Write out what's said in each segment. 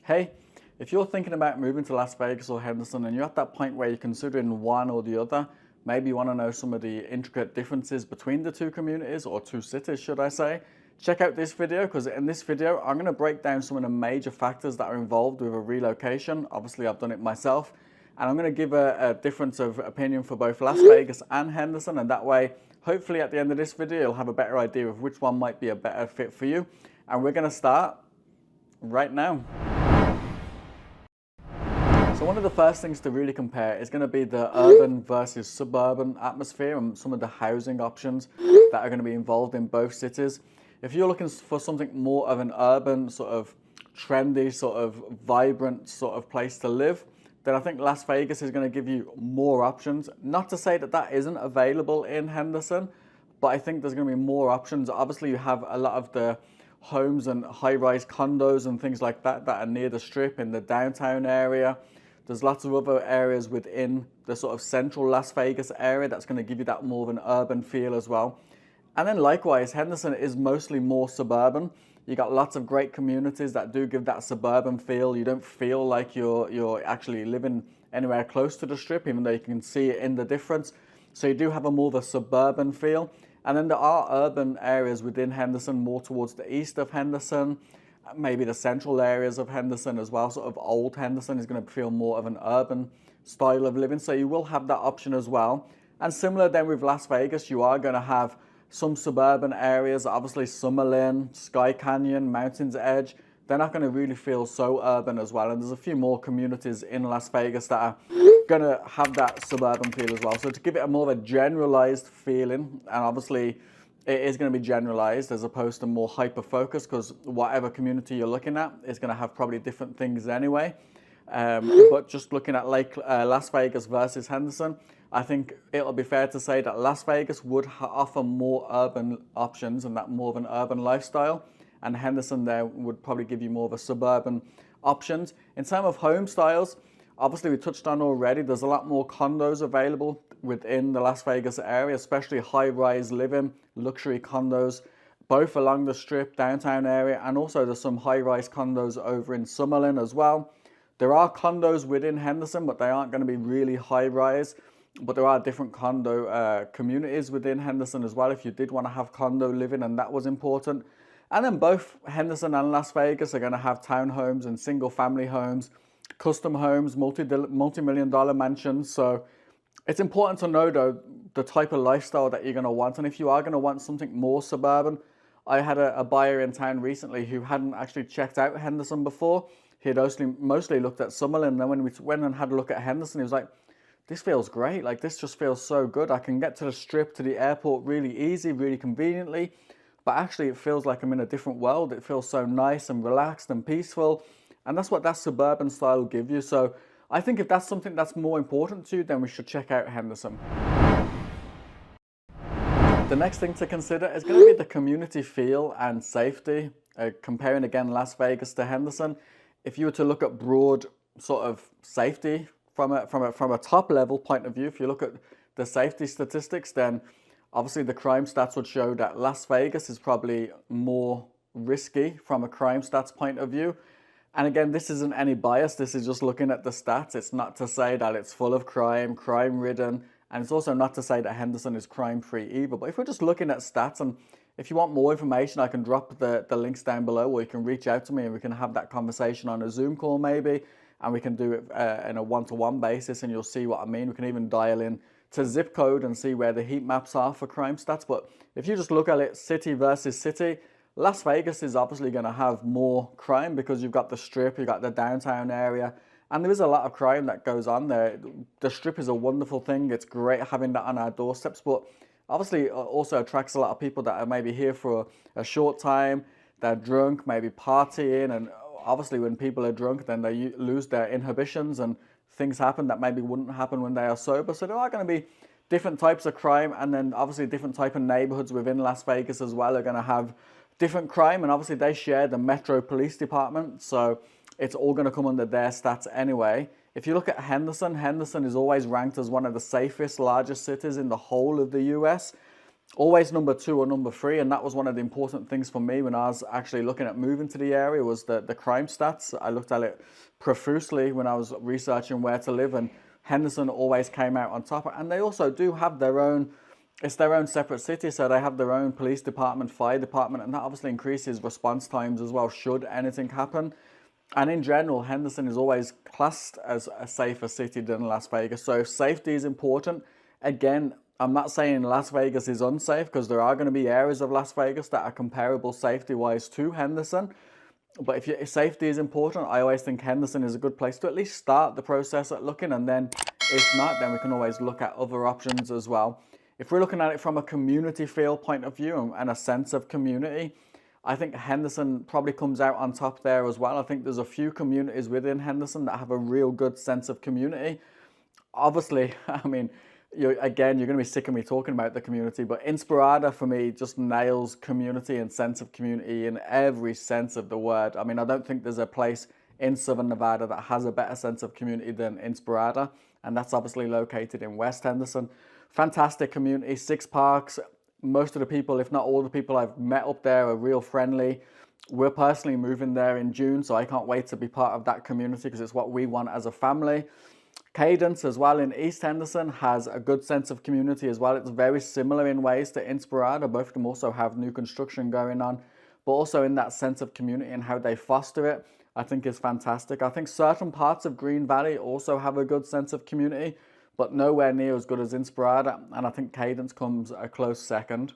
Hey, if you're thinking about moving to Las Vegas or Henderson and you're at that point where you're considering one or the other, maybe you want to know some of the intricate differences between the two communities or two cities, should I say, check out this video, because in this video, I'm going to break down some of the major factors that are involved with a relocation. Obviously, I've done it myself, and I'm going to give a difference of opinion for both Las Vegas and Henderson, and that way, hopefully at the end of this video, you'll have a better idea of which one might be a better fit for you. And we're going to start right now. So one of the first things to really compare is going to be the urban versus suburban atmosphere and some of the housing options that are going to be involved in both cities. If you're looking for something more of an urban, sort of trendy, sort of vibrant sort of place to live, then I think Las Vegas is going to give you more options. Not to say that that isn't available in Henderson, but I think there's going to be more options. Obviously, you have a lot of the homes and high-rise condos and things like that that are near the Strip in the downtown area. There's lots of other areas within the sort of central Las Vegas area that's going to give you that more of an urban feel as well. And then likewise, Henderson is mostly more suburban. You got lots of great communities that do give that suburban feel. You don't feel like you're actually living anywhere close to the Strip, even though you can see it in the difference. So you do have a more of a suburban feel. And then there are urban areas within Henderson, more towards the east of Henderson, maybe the central areas of Henderson as well. Sort of old Henderson is going to feel more of an urban style of living. So you will have that option as well. And similar then with Las Vegas, you are going to have some suburban areas, obviously Summerlin, Sky Canyon, Mountain's Edge. They're not going to really feel so urban as well. And there's a few more communities in Las Vegas that are going to have that suburban feel as well. So to give it a more of a generalized feeling, and obviously it is going to be generalized as opposed to more hyper-focused, because whatever community you're looking at is going to have probably different things anyway. But just looking at Las Vegas versus Henderson, I think it'll be fair to say that Las Vegas would offer more urban options and that more of an urban lifestyle, and Henderson there would probably give you more of a suburban options. In terms of home styles, obviously we touched on already, there's a lot more condos available within the Las Vegas area, especially high-rise living, luxury condos, both along the Strip, downtown area, and also there's some high-rise condos over in Summerlin as well. There are condos within Henderson, but they aren't going to be really high-rise. But there are different condo communities within Henderson as well, if you did want to have condo living and that was important. And then both Henderson and Las Vegas are going to have townhomes and single-family homes, custom homes, multi-million-dollar mansions. So it's important to know, though, the type of lifestyle that you're going to want. And if you are going to want something more suburban, I had a buyer in town recently who hadn't actually checked out Henderson before. He had mostly looked at Summerlin, and then when we went and had a look at Henderson, he was like, this feels great. Like, this just feels so good. I can get to the Strip, to the airport really easy, really conveniently. But actually, it feels like I'm in a different world. It feels so nice and relaxed and peaceful. And that's what that suburban style will give you. So I think if that's something that's more important to you, then we should check out Henderson. The next thing to consider is going to be the community feel and safety. Comparing again Las Vegas to Henderson, if you were to look at broad sort of safety from a top level point of view, if you look at the safety statistics, then obviously the crime stats would show that Las Vegas is probably more risky from a crime stats point of view. And again, this isn't any bias, this is just looking at the stats. It's not to say that it's full of crime, crime-ridden, and it's also not to say that Henderson is crime-free either. But if we're just looking at stats, and if you want more information, I can drop the links down below, or you can reach out to me and we can have that conversation on a Zoom call maybe, and we can do it in a one-to-one basis, and you'll see what I mean. We can even dial in to zip code and see where the heat maps are for crime stats. But if you just look at it city versus city, Las Vegas is obviously going to have more crime because you've got the Strip, you've got the downtown area, and there is a lot of crime that goes on there. The Strip is a wonderful thing. It's great having that on our doorsteps, but obviously it also attracts a lot of people that are maybe here for a short time. They're drunk, maybe partying, and obviously when people are drunk, then they lose their inhibitions and things happen that maybe wouldn't happen when they are sober. So there are going to be different types of crime, and then obviously different type of neighborhoods within Las Vegas as well are going to have different crime, and obviously they share the Metro Police Department, so it's all going to come under their stats anyway. If you look at Henderson, Henderson is always ranked as one of the safest, largest cities in the whole of the US. always number 2 or number 3, and that was one of the important things for me when I was actually looking at moving to the area, was the crime stats. I looked at it profusely when I was researching where to live, and Henderson always came out on top. And they also do have their own, it's their own separate city, so they have their own police department, fire department, and that obviously increases response times as well should anything happen. And in general, Henderson is always classed as a safer city than Las Vegas. So if safety is important, again, I'm not saying Las Vegas is unsafe, because there are going to be areas of Las Vegas that are comparable safety-wise to Henderson. But if safety is important, I always think Henderson is a good place to at least start the process at looking. And then if not, then we can always look at other options as well. If we're looking at it from a community feel point of view and a sense of community, I think Henderson probably comes out on top there as well. I think there's a few communities within Henderson that have a real good sense of community. Obviously, I mean, you're going to be sick of me talking about the community, but Inspirada for me just nails community and sense of community in every sense of the word. I mean, I don't think there's a place in Southern Nevada that has a better sense of community than Inspirada, and that's obviously located in West Henderson. Fantastic community, 6 parks. Most of the people, if not all the people I've met up there, are real friendly. We're personally moving there in June, so I can't wait to be part of that community because it's what we want as a family. Cadence as well in East Henderson has a good sense of community as well. It's very similar in ways to Inspirada. Both of them also have new construction going on, but also in that sense of community and how they foster it, I think is fantastic. I think certain parts of Green Valley also have a good sense of community, but nowhere near as good as Inspirada, and I think Cadence comes a close second.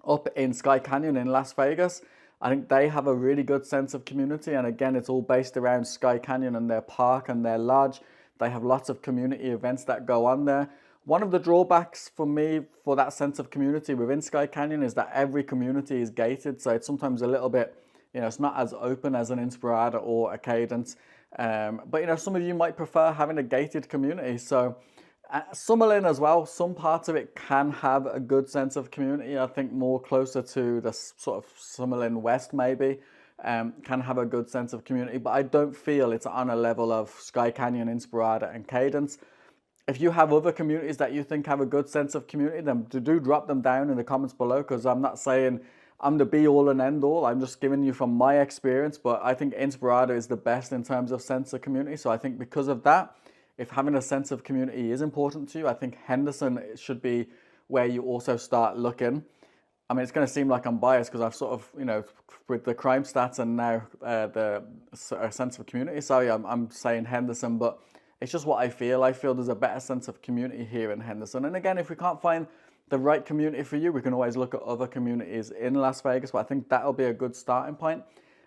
Up in Sky Canyon in Las Vegas, I think they have a really good sense of community, and again, it's all based around Sky Canyon and their park and their lodge. They have lots of community events that go on there. One of the drawbacks for me for that sense of community within Sky Canyon is that every community is gated, so it's sometimes a little bit, it's not as open as an Inspirada or a Cadence. But some of you might prefer having a gated community. So Summerlin as well, some parts of it can have a good sense of community. I think more closer to the sort of Summerlin West maybe. Can have a good sense of community, but I don't feel it's on a level of Sky Canyon, Inspirada, and Cadence. If you have other communities that you think have a good sense of community, then do drop them down in the comments below, because I'm not saying I'm the be-all and end-all. I'm just giving you from my experience, but I think Inspirada is the best in terms of sense of community. So I think because of that, if having a sense of community is important to you, I think Henderson should be where you also start looking. I mean, it's going to seem like I'm biased because I've sort of, with the crime stats and now the sense of community, sorry, I'm saying Henderson, but it's just what I feel. I feel there's a better sense of community here in Henderson. And again, if we can't find the right community for you, we can always look at other communities in Las Vegas, but I think that'll be a good starting point.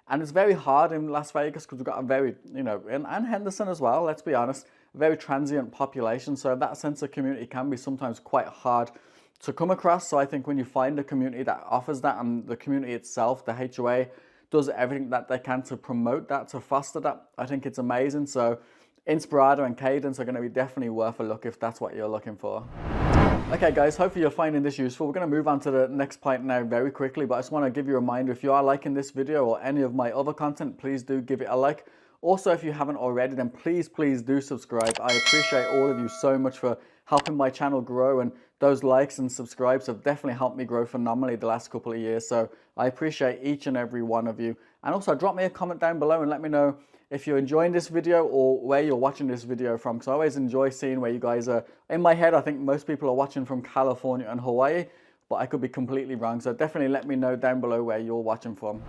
And it's very hard in Las Vegas because we've got a very, and Henderson as well, let's be honest, a very transient population. So that sense of community can be sometimes quite hard to come across. So I think when you find a community that offers that, and the community itself, the HOA, does everything that they can to promote that, to foster that, I think it's amazing. So Inspirada and Cadence are going to be definitely worth a look if that's what you're looking for. Okay guys, hopefully you're finding this useful. We're going to move on to the next point now very quickly, but I just want to give you a reminder, if you are liking this video or any of my other content, please do give it a like. Also, if you haven't already, then please do subscribe. I appreciate all of you so much for helping my channel grow, and those likes and subscribes have definitely helped me grow phenomenally the last couple of years. So I appreciate each and every one of you. And also drop me a comment down below and let me know if you're enjoying this video or where you're watching this video from, because I always enjoy seeing where you guys are. In my head, I think most people are watching from California and Hawaii, but I could be completely wrong. So definitely let me know down below where you're watching from.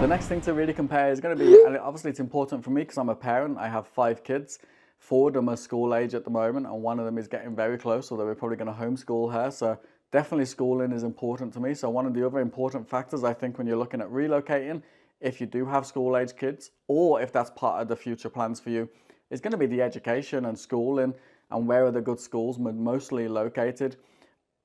The next thing to really compare is going to be, and obviously it's important for me because I'm a parent. I have 5 kids. 4 of them are school age at the moment, and one of them is getting very close, although we're probably going to homeschool her. So definitely schooling is important to me. So one of the other important factors, I think, when you're looking at relocating, if you do have school age kids, or if that's part of the future plans for you, is going to be the education and schooling, and where are the good schools mostly located.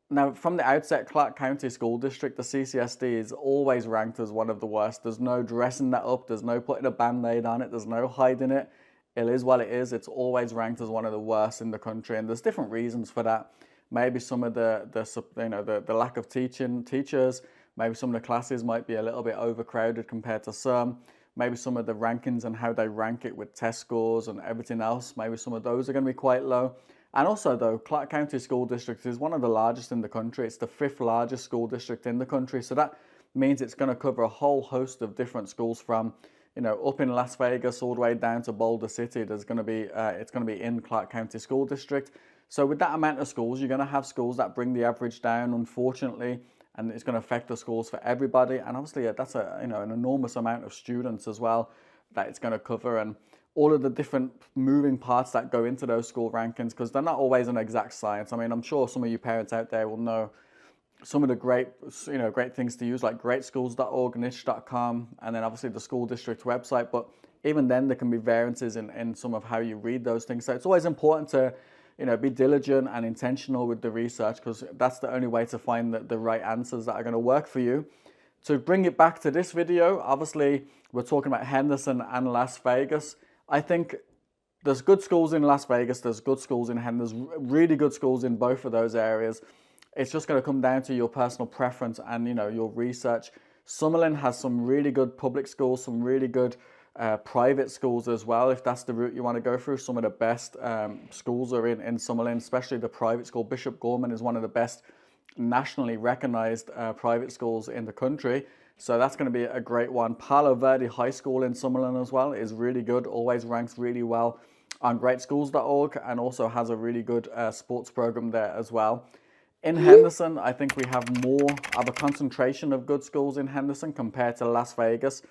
Now, from the outset, Clark County School District, the CCSD, is always ranked as one of the worst. There's no dressing that up. There's no putting a Band-Aid on it. There's no hiding it. It is what it is. It's always ranked as one of the worst in the country, and there's different reasons for that. Maybe some of the lack of teachers. Maybe some of the classes might be a little bit overcrowded compared to some. Maybe some of the rankings and how they rank it with test scores and everything else. Maybe some of those are going to be quite low. And also though, Clark County School District is one of the largest in the country. It's the 5th largest school district in the country. So that means it's going to cover a whole host of different schools from, up in Las Vegas all the way down to Boulder City. It's going to be in Clark County School District. So with that amount of schools, you're going to have schools that bring the average down, unfortunately, and it's going to affect the schools for everybody. And obviously, that's an enormous amount of students as well that it's going to cover, and all of the different moving parts that go into those school rankings, because they're not always an exact science. I mean, I'm sure some of you parents out there will know some of the great things to use, like greatschools.org, niche.com, and then obviously the school district website. But even then, there can be variances in some of how you read those things. So it's always important to be diligent and intentional with the research, because that's the only way to find the right answers that are going to work for you. To bring it back to this video, obviously we're talking about Henderson and Las Vegas. I think there's good schools in Las Vegas, there's good schools in Henderson, really good schools in both of those areas. It's just going to come down to your personal preference and your research. Summerlin has some really good public schools, some really good private schools as well, if that's the route you want to go through. Some of the best schools are in Summerlin, especially the private school. Bishop Gorman is one of the best nationally recognized private schools in the country. So that's going to be a great one. Palo Verde High School in Summerlin as well is really good, always ranks really well on greatschools.org, and also has a really good sports program there as well. In Henderson, I think we have more of a concentration of good schools in Henderson compared to Las Vegas.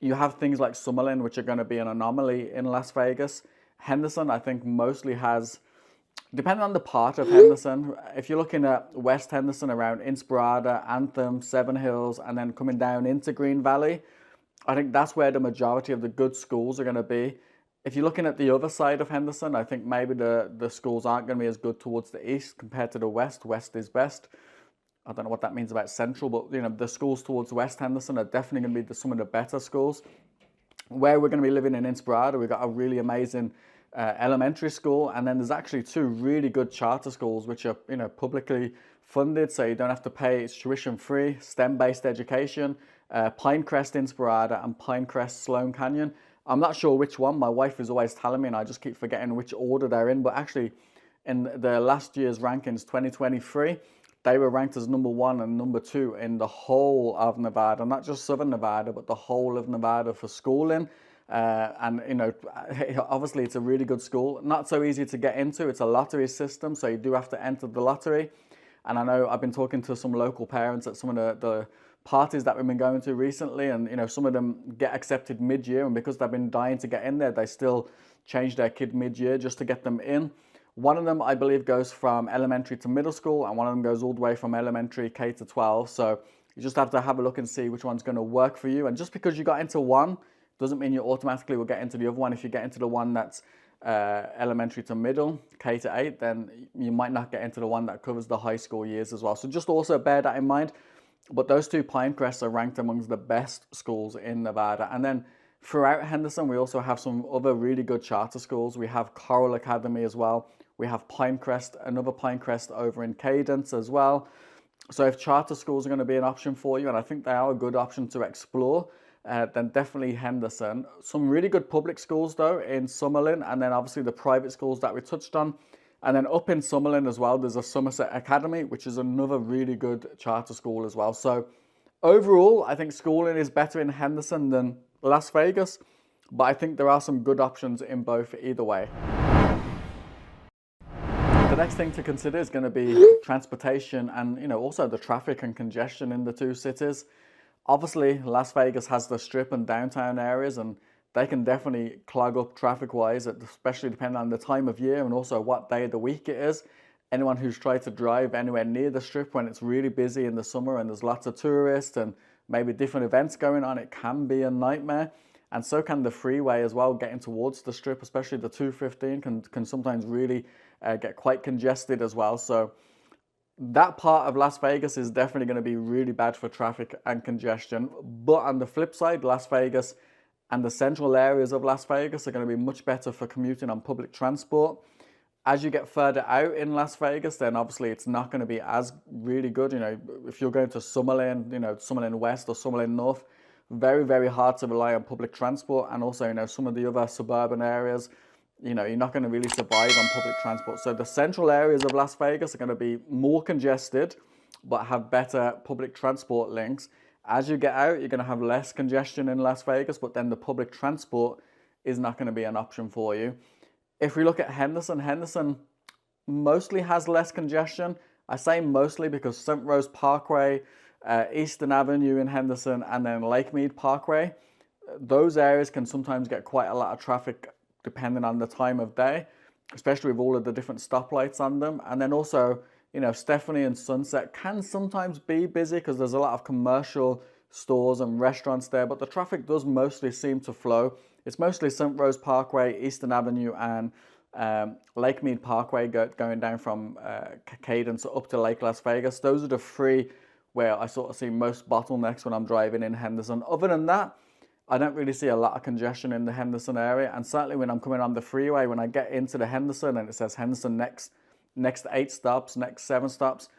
You have things like Summerlin, which are going to be an anomaly in Las Vegas. Henderson, I think, mostly has, depending on the part of Henderson, if you're looking at West Henderson around Inspirada, Anthem, Seven Hills, and then coming down into Green Valley, I think that's where the majority of the good schools are going to be. If you're looking at the other side of Henderson, I think maybe the schools aren't going to be as good towards the east compared to the west. West is best. I don't know what that means about central, but the schools towards West Henderson are definitely going to be some of the better schools. Where we're going to be living in Inspirada, we've got a really amazing elementary school, and then there's actually 2 really good charter schools which are publicly funded, so you don't have to pay. It's tuition free, STEM-based education. Pinecrest Inspirada and Pinecrest Sloan Canyon. I'm not sure which one. My wife is always telling me, and I just keep forgetting which order they're in. But actually, in the last year's rankings, 2023, they were ranked as number 1 and number 2 in the whole of Nevada, not just Southern Nevada, but the whole of Nevada for schooling. And obviously it's a really good school. Not so easy to get into. It's a lottery system, so you do have to enter the lottery. And I know I've been talking to some local parents at some of the parties that we've been going to recently, and some of them get accepted mid-year, and because they've been dying to get in there, they still change their kid mid-year just to get them in. One of them, I believe, goes from elementary to middle school, and one of them goes all the way from elementary K to 12. So you just have to have a look and see which one's going to work for you. And just because you got into one doesn't mean you automatically will get into the other one. If you get into the one that's elementary to middle, K to 8, then you might not get into the one that covers the high school years as well. So just also bear that in mind. But those 2 Pinecrests are ranked amongst the best schools in Nevada. And then throughout Henderson, we also have some other really good charter schools. We have Coral Academy as well. We have Pinecrest, another Pinecrest over in Cadence as well. So if charter schools are going to be an option for you, and I think they are a good option to explore, then definitely Henderson. Some really good public schools though in Summerlin, and then obviously the private schools that we touched on. And then up in Summerlin as well, there's a Somerset Academy, which is another really good charter school as well. So overall, I think schooling is better in Henderson than Las Vegas, but I think there are some good options in both either way. The next thing to consider is going to be transportation and also the traffic and congestion in the 2 cities. Obviously, Las Vegas has the strip and downtown areas, and they can definitely clog up traffic-wise, especially depending on the time of year and also what day of the week it is. Anyone who's tried to drive anywhere near the strip when it's really busy in the summer and there's lots of tourists and maybe different events going on, it can be a nightmare. And so can the freeway as well, getting towards the strip, especially the 215 can sometimes really get quite congested as well. So that part of Las Vegas is definitely going to be really bad for traffic and congestion. But on the flip side, Las Vegas and the central areas of Las Vegas are going to be much better for commuting on public transport. As you get further out in Las Vegas, then obviously it's not going to be as really good. If you're going to Summerlin, Summerlin West or Summerlin North, very, very hard to rely on public transport. And also, some of the other suburban areas, you know, you're not going to really survive on public transport. So the central areas of Las Vegas are going to be more congested, but have better public transport links. As you get out, you're going to have less congestion in Las Vegas, but then the public transport is not going to be an option for you. If we look at Henderson, Henderson mostly has less congestion. I say mostly because St. Rose Parkway, Eastern Avenue in Henderson, and then Lakemead Parkway, those areas can sometimes get quite a lot of traffic depending on the time of day, especially with all of the different stoplights on them. And then also, you know, Stephanie and Sunset can sometimes be busy because there's a lot of commercial stores and restaurants there, but the traffic does mostly seem to flow. It's mostly St. Rose Parkway, Eastern Avenue, and Lakemead Parkway going down from Cadence up to Lake Las Vegas. Those are the three where I sort of see most bottlenecks when I'm driving in Henderson. Other than that, I don't really see a lot of congestion in the Henderson area, and certainly when I'm coming on the freeway, when I get into the Henderson and it says Henderson next 8 stops, next 7 stops,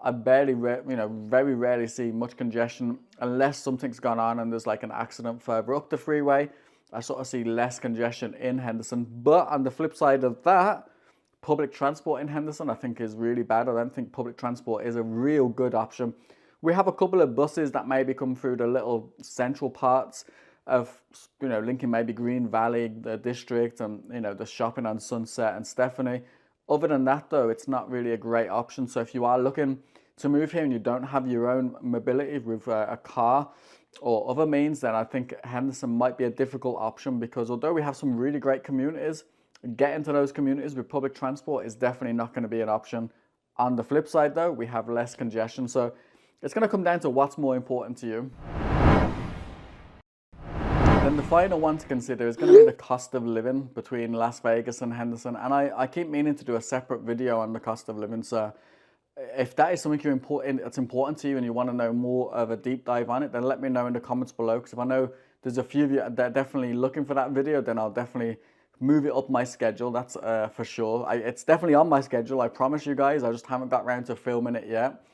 I barely, very rarely see much congestion unless something's gone on and there's like an accident further up the freeway. I sort of see less congestion in Henderson. But on the flip side of that, public transport in Henderson I think is really bad. I don't think public transport is a real good option. We have a couple of buses that maybe come through the little central parts of, you know, linking maybe Green Valley, the district, and, you know, the shopping on Sunset and Stephanie. Other than that, though, it's not really a great option. So if you are looking to move here and you don't have your own mobility with a car or other means, then I think Henderson might be a difficult option, because although we have some really great communities, getting to those communities with public transport is definitely not going to be an option. On the flip side, though, we have less congestion. So it's going to come down to what's more important to you. Then the final one to consider is going to be the cost of living between Las Vegas and Henderson. And I keep meaning to do a separate video on the cost of living. So if that is something that's important to you and you want to know more of a deep dive on it, then let me know in the comments below. Because if I know there's a few of you that are definitely looking for that video, then I'll definitely move it up my schedule. That's for sure. It's definitely on my schedule, I promise you guys. I just haven't got around to filming it yet.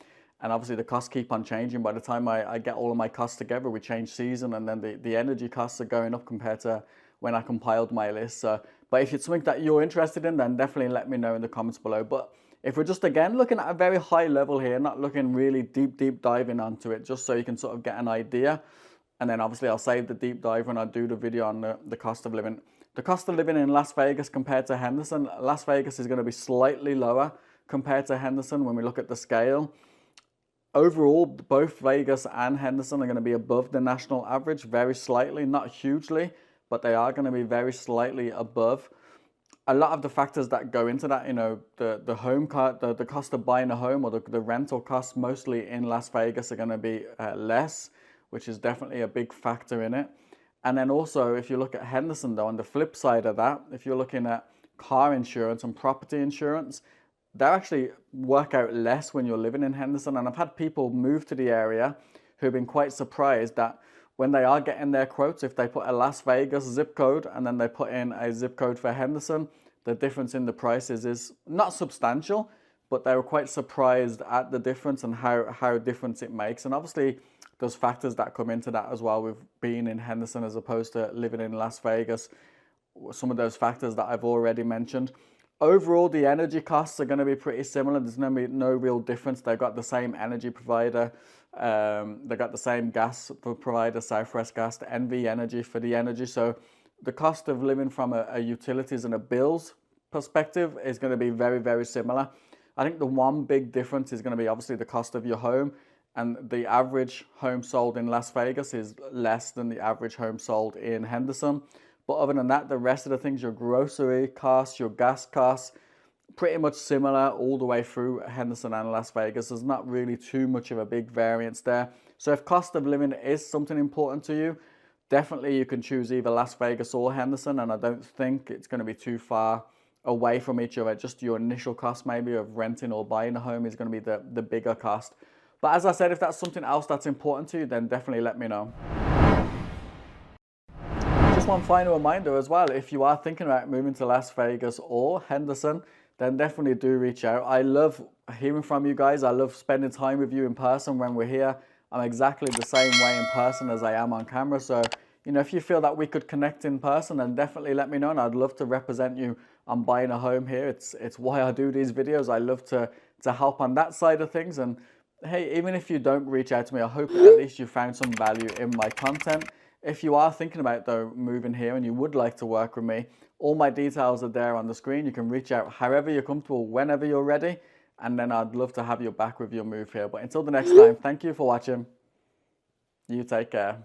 And obviously the costs keep on changing. By the time I get all of my costs together, we change season, and then the energy costs are going up compared to when I compiled my list. But if it's something that you're interested in, then definitely let me know in the comments below. But if we're just, again, looking at a very high level here, not looking really deep diving onto it, just so you can sort of get an idea. And then obviously I'll save the deep dive when I do the video on the cost of living. The cost of living in Las Vegas compared to Henderson, Las Vegas is going to be slightly lower compared to Henderson when we look at the scale. Overall, both Vegas and Henderson are going to be above the national average, very slightly, not hugely, but they are going to be very slightly above. A lot of the factors that go into that, you know, the home car, the cost of buying a home, or the rental costs mostly in Las Vegas are going to be less, which is definitely a big factor in it. And then also, if you look at Henderson, though, on the flip side of that, if you're looking at car insurance and property insurance, they actually work out less when you're living in Henderson. And I've had people move to the area who've been quite surprised that when they are getting their quotes, if they put a Las Vegas zip code and then they put in a zip code for Henderson, the difference in the prices is not substantial, but they were quite surprised at the difference and how difference it makes. And obviously there's factors that come into that as well with being in Henderson as opposed to living in Las Vegas. Some of those factors that I've already mentioned. Overall, the energy costs are going to be pretty similar. There's no real difference. They've got the same energy provider. They've got the same gas provider, Southwest Gas, the NV Energy for the energy. So the cost of living from a utilities and a bills perspective is going to be very similar. I think the one big difference is going to be obviously the cost of your home. And the average home sold in Las Vegas is less than the average home sold in Henderson. But other than that, the rest of the things, your grocery costs, your gas costs, pretty much similar all the way through Henderson and Las Vegas. There's not really too much of a big variance there. So if cost of living is something important to you, definitely you can choose either Las Vegas or Henderson. And I don't think it's going to be too far away from each other. Just your initial cost maybe of renting or buying a home is going to be the bigger cost. But as I said, if that's something else that's important to you, then definitely let me know. Just one final reminder as well, if you are thinking about moving to Las Vegas or Henderson, then definitely do reach out. I love hearing from you guys. I love spending time with you in person when we're here. I'm exactly the same way in person as I am on camera. So, you know, if you feel that we could connect in person, then definitely let me know, and I'd love to represent you on buying a home here. It's why I do these videos. I love to help on that side of things. And hey, even if you don't reach out to me, I hope at least you found some value in my content. If you are thinking about though moving here and you would like to work with me, all my details are there on the screen. You can reach out however you're comfortable, whenever you're ready, and then I'd love to have you back with your move here. But until the next time, thank you for watching. You take care.